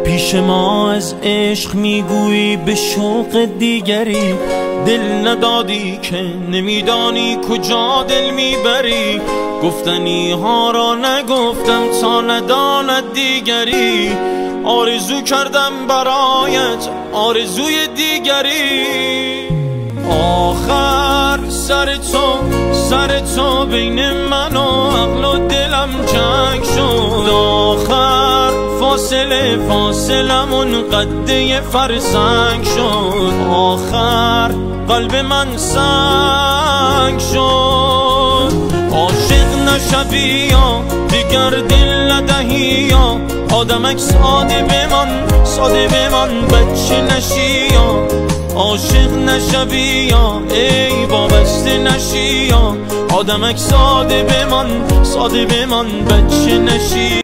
پیش ما از عشق میگویی به شوق دیگری، دل ندادی که نمیدانی کجا دل میبری. گفتنی ها را نگفتم تا نداند دیگری، آرزو کردم برایت آرزوی دیگری. آخر سر تو بین من و عقل و دلم جنگ شد. آخر فاصلمون قده فرسنگ شد. آخر قلب من سنگ شد. عاشق نشوی یا دیگر دل ندهی یا آدمک ساده بمان بچه نشی یا عاشق نشوی یا ای وابسته نشی یا آدمک ساده بمان بچه نشی.